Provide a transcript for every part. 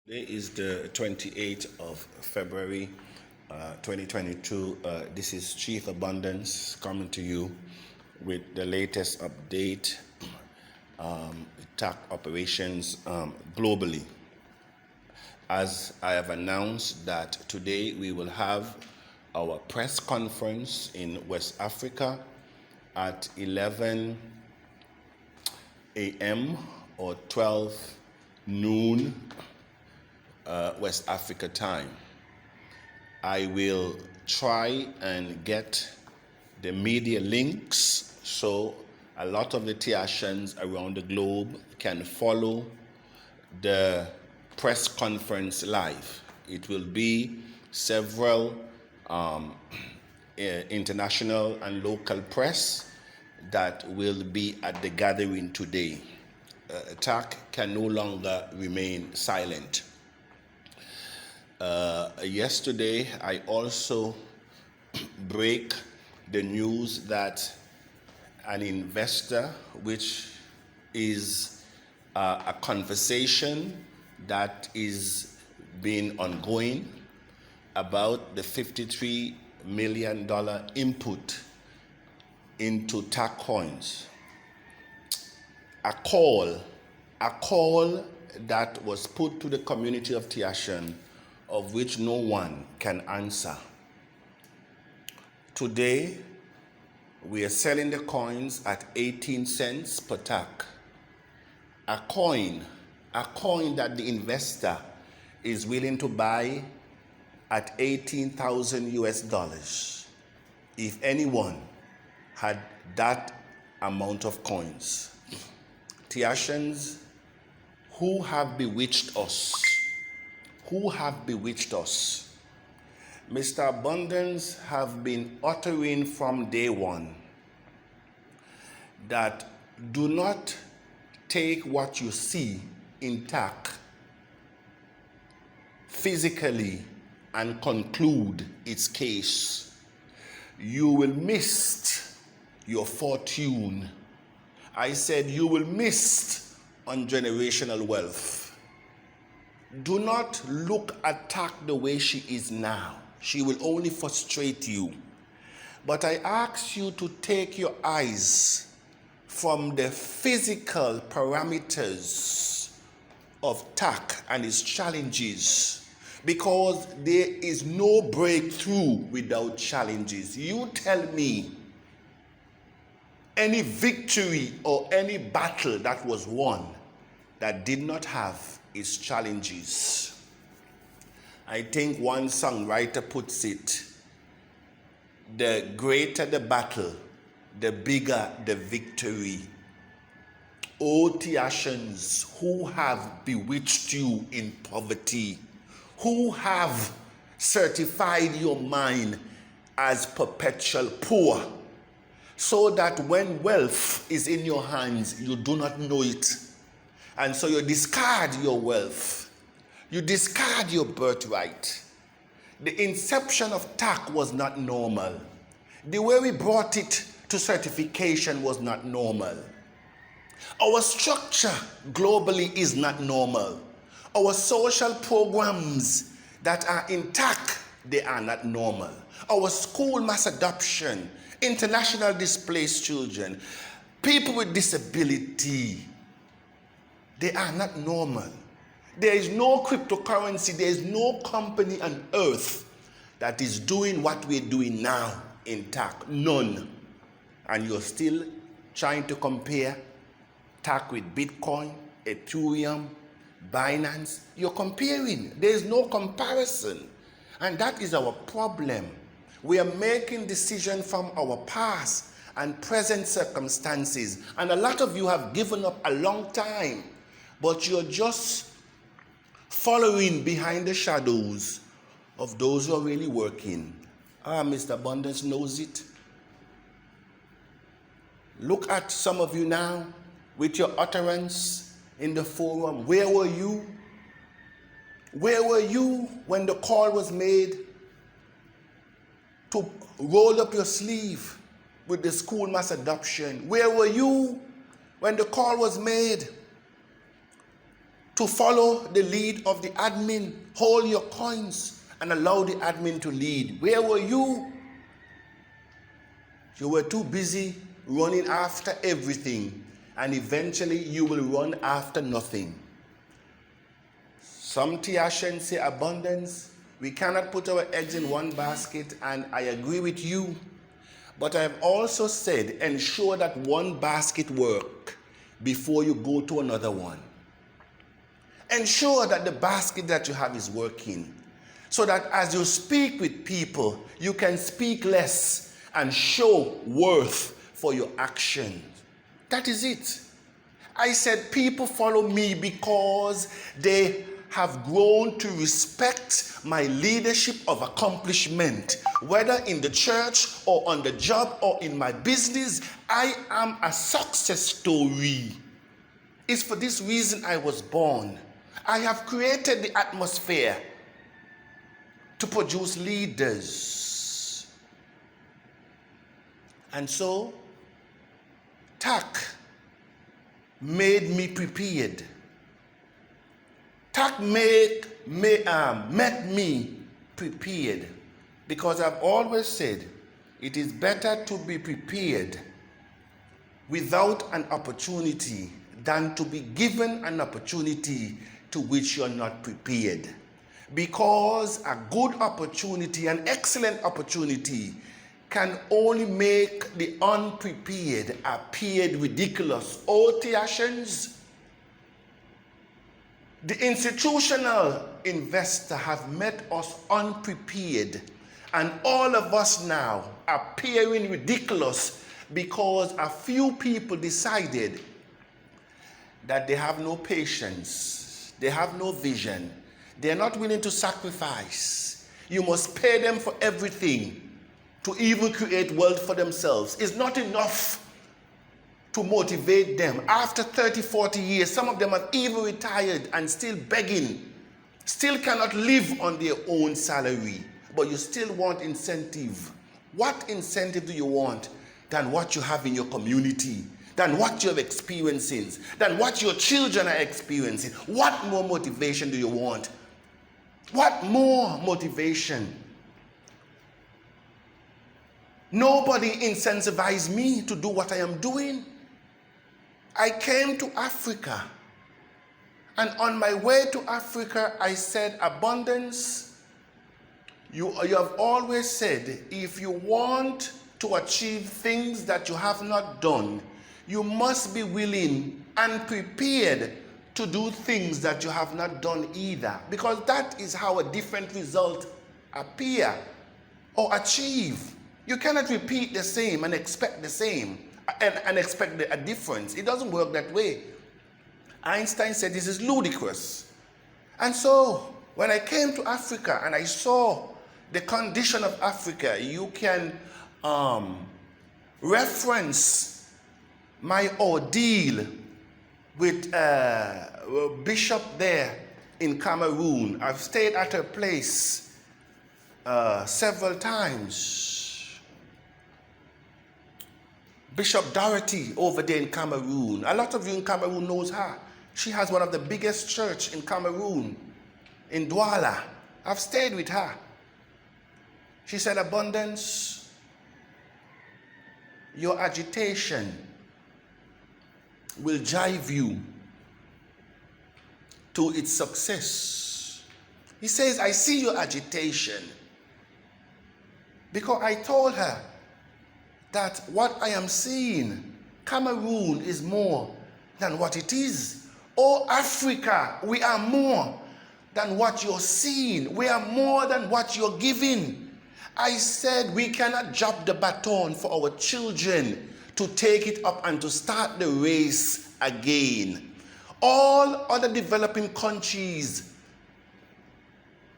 Today is the 28th of February 2022. This is Chief Abundance coming to you with the latest update, TACC operations globally. As I have announced that today we will have our press conference in West Africa at 11 a.m. or 12 noon West Africa time. I will try and get the media links so a lot of the Taccians around the globe can follow the press conference live. It will be several international and local press that will be at the gathering today. TACC can no longer remain silent. Yesterday, I also break the news that an investor, which is a conversation that is being ongoing about the $53 million input into TACC coins. A call that was put to the community of Taccians, of which no one can answer. Today, we are selling the coins at 18 cents per TACC. A coin that the investor is willing to buy at 18,000 US dollars. If anyone had that amount of coins. Taccians, who have bewitched us? Who have bewitched us? Mr. Abundance have been uttering from day one that do not take what you see in TACC physically and conclude its case. You will miss your fortune. I said you will miss on generational wealth. Do not look at TACC the way she is now. She will only frustrate you. But I ask you to take your eyes from the physical parameters of TACC and its challenges, because there is no breakthrough without challenges. You tell me any victory or any battle that was won that did not have its challenges. I think one songwriter puts it, the greater the battle, the bigger the victory. O Taccians, who have bewitched you in poverty, who have certified your mind as perpetual poor, so that when wealth is in your hands, you do not know it. And so you discard your wealth. You discard your birthright. The inception of TACC was not normal. The way we brought it to certification was not normal. Our structure globally is not normal. Our social programs that are in TACC, they are not normal. Our school mass adoption, international displaced children, people with disability, they are not normal. There is no cryptocurrency, there is no company on earth that is doing what we're doing now in TACC. None. And you're still trying to compare TACC with Bitcoin, Ethereum, Binance. You're comparing. There is no comparison. And that is our problem. We are making decisions from our past and present circumstances. And a lot of you have given up a long time. But you're just following behind the shadows of those who are really working. Mr. Abundance knows it. Look at some of you now with your utterance in the forum. Where were you? Where were you when the call was made to roll up your sleeve with the school mass adoption? Where were you when the call was made to follow the lead of the admin. Hold your coins and allow the admin to lead. Where were you? You were too busy running after everything, and eventually you will run after nothing. Some Taccians say abundance. We cannot put our eggs in one basket, and I agree with you. But I have also said, ensure that one basket works before you go to another one. Ensure that the basket that you have is working, so that as you speak with people, you can speak less and show worth for your actions. That is it. I said people follow me because they have grown to respect my leadership of accomplishment. Whether in the church or on the job or in my business, I am a success story. It's for this reason I was born. I have created the atmosphere to produce leaders. And so, TACC made me prepared. TACC met me prepared, because I've always said it is better to be prepared without an opportunity than to be given an opportunity to which you're not prepared. Because a good opportunity, an excellent opportunity, can only make the unprepared appear ridiculous. OH TACIANS, the institutional investor have met us unprepared, and all of us now appearing ridiculous because a few people decided that they have no patience, they have no vision, they're not willing to sacrifice. You must pay them for everything to even create wealth for themselves. It's not enough to motivate them. After 30, 40 years, some of them have even retired and still begging, still cannot live on their own salary, but you still want incentive. What incentive do you want than what you have in your community, than what you're experiencing, than what your children are experiencing? What more motivation do you want? What more motivation? Nobody incentivized me to do what I am doing. I came to Africa, and on my way to Africa, I said, abundance, you have always said, if you want to achieve things that you have not done, you must be willing and prepared to do things that you have not done either, because that is how a different result appear or achieve. You cannot repeat the same and expect the same and expect a difference. It doesn't work that way. Einstein said this is ludicrous. And so when I came to Africa and I saw the condition of Africa, you can reference my ordeal with Bishop there in Cameroon. I've stayed at her place several times. Bishop Dorothy over there in Cameroon. A lot of you in Cameroon knows her. She has one of the biggest church in Cameroon, in Douala. I've stayed with her. She said, abundance, your agitation will drive you to its success. He says, I see your agitation. Because I told her that what I am seeing, Cameroon is more than what it is. Oh, Africa, we are more than what you're seeing. We are more than what you're giving. I said we cannot drop the baton for our children to take it up and to start the race again. All other developing countries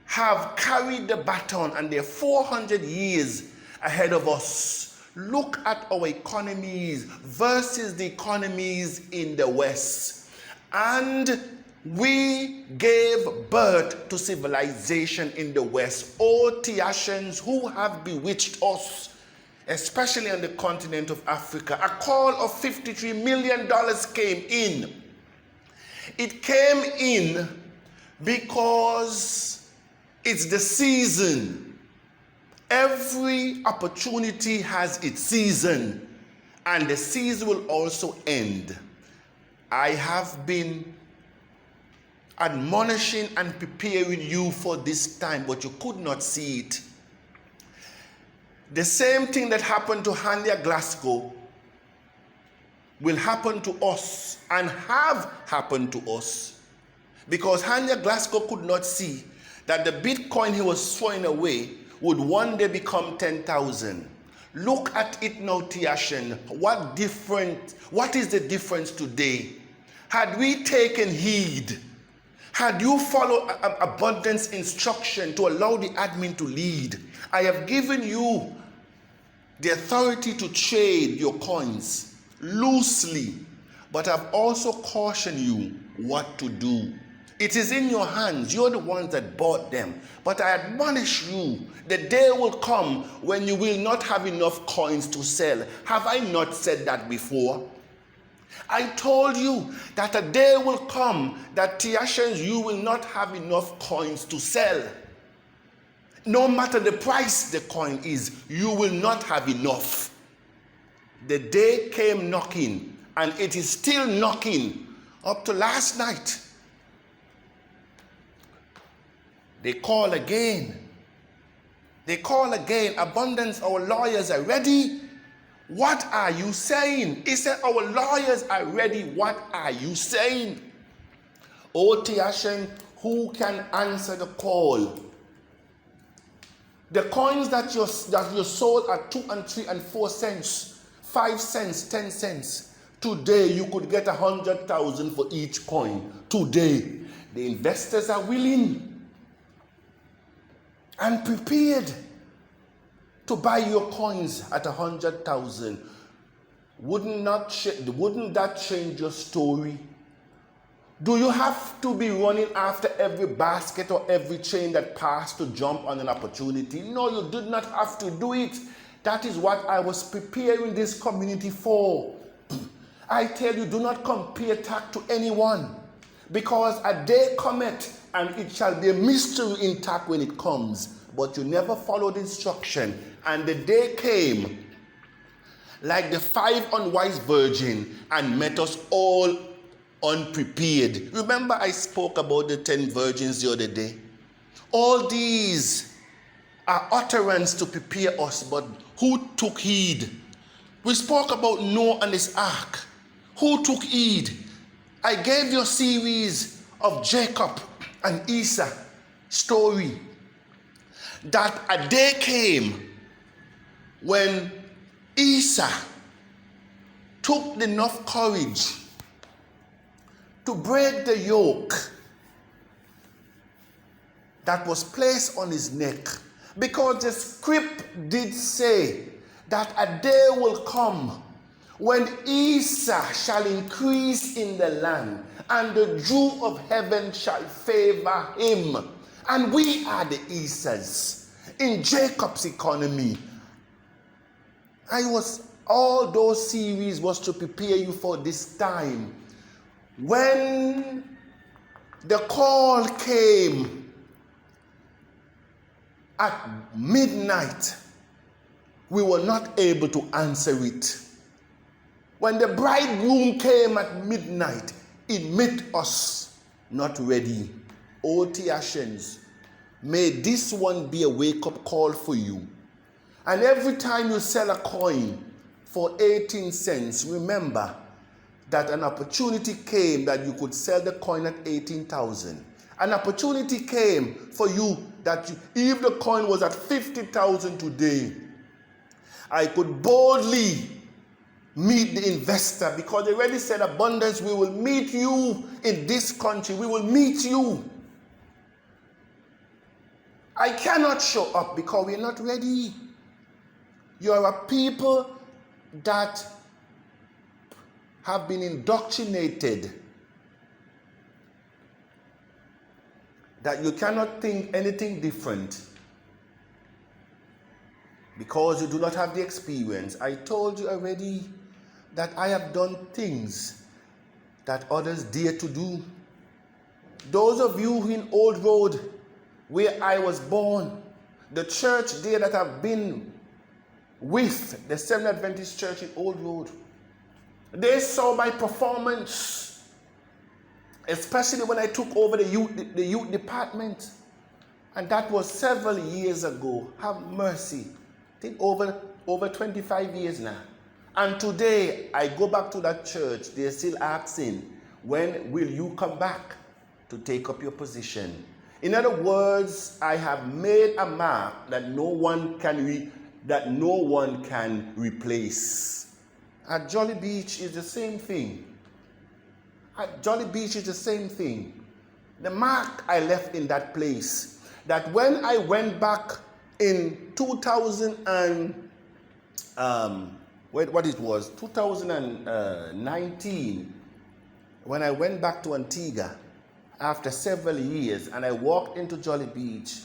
have carried the baton and they're 400 years ahead of us. Look at our economies versus the economies in the West. And we gave birth to civilization in the West. OH Taccians who have bewitched us, especially on the continent of Africa. A call of $53 million came in. It came in because it's the season. Every opportunity has its season, and the season will also end. I have been admonishing and preparing you for this time, but you could not see it. The same thing that happened to Hanya Glasgow will happen to us and have happened to us, because Hanya Glasgow could not see that the Bitcoin he was throwing away would one day become 10,000. Look at it now, Taccians. What is the difference today? Had we taken heed, had you followed abundance instruction to allow the admin to lead, I have given you the authority to trade your coins loosely, but I've also cautioned you what to do. It is in your hands. You're the ones that bought them. But I admonish you, the day will come when you will not have enough coins to sell. Have I not said that before? I told you that a day will come that, Taccians, you will not have enough coins to sell. No matter the price the coin is, you will not have enough. The day came knocking, and it is still knocking up to last night. They call again. They call again. Abundance, our lawyers are ready. What are you saying? He said, our lawyers are ready. What are you saying? O Taccians, who can answer the call? The coins that you sold at 2 and 3 and 4 cents, 5 cents, 10 cents. Today you could get 100,000 for each coin. Today, the investors are willing and prepared to buy your coins at 100,000. Wouldn't that change your story? Do you have to be running after every basket or every chain that passed to jump on an opportunity? No, you did not have to do it. That is what I was preparing this community for. I tell you, do not compare TACC to anyone, because a day cometh and it shall be a mystery in TACC when it comes. But you never followed instruction. And the day came like the 5 unwise virgins and met us all unprepared. Remember I spoke about the 10 virgins the other day? All these are utterance to prepare us, but who took heed? We spoke about Noah and his ark. Who took heed? I gave you a series of Jacob and Esau story, that a day came when Esau took enough courage to break the yoke that was placed on his neck, because the script did say that a day will come when Esau shall increase in the land, and the dew of heaven shall favor him. And we are the Esau's in Jacob's economy. All those series was to prepare you for this time. When the call came at midnight, we were not able to answer it. When the bridegroom came at midnight, it made us not ready. O Taccians, may this one be a wake-up call for you. And every time you sell a coin for 18 cents, remember that an opportunity came that you could sell the coin at 18,000. An opportunity came for you that if the coin was at 50,000 today, I could boldly meet the investor, because they already said, abundance, we will meet you in this country. We will meet you. I cannot show up because we're not ready. You are a people that have been indoctrinated that you cannot think anything different because you do not have the experience. I told you already that I have done things that others dare to do. those of you in Old Road, where I was born, the church there that I've been with, the Seventh Adventist Church in Old Road, they saw my performance, especially when I took over the youth department. And that was several years ago. Have mercy. I think over 25 years now. And today, I go back to that church. They're still asking, when will you come back to take up your position? In other words, I have made a mark that no one can replace. At Jolly Beach is the same thing. At Jolly Beach is the same thing. The mark I left in that place, that when I went back in 2019, when I went back to Antigua after several years, and I walked into Jolly Beach,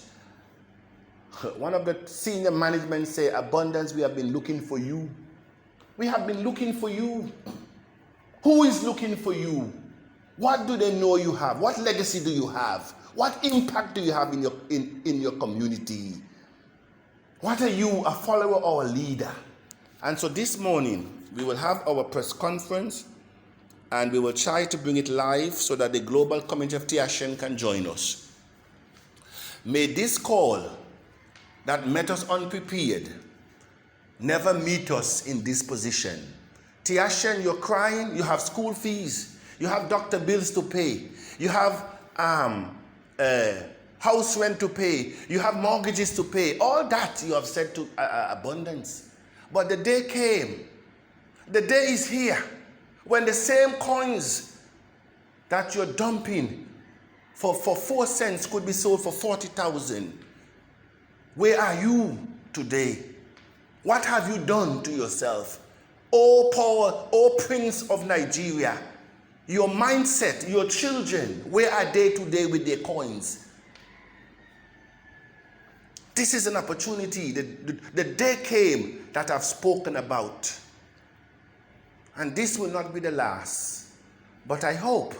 one of the senior management said, Abundance, we have been looking for you. We have been looking for you. Who is looking for you? What do they know you have? What legacy do you have? What impact do you have in your community? What are you, a follower or a leader? And so this morning, we will have our press conference, and we will try to bring it live so that the global community of Taccians can join us. May this call that met us unprepared never meet us in this position. Taccian, you're crying, you have school fees, you have doctor bills to pay, you have house rent to pay, you have mortgages to pay. All that you have said to Abundance. But the day came, the day is here, when the same coins that you're dumping for 4 cents could be sold for 40,000. Where are you today? What have you done to yourself? Oh power, oh Prince of Nigeria, your mindset, your children, where are they today with their coins? This is an opportunity. The day came that I've spoken about. And this will not be the last. But I hope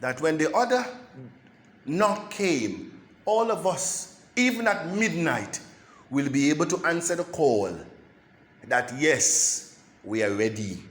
that when the other knock came, all of us, even at midnight, will be able to answer the call that yes, we are ready.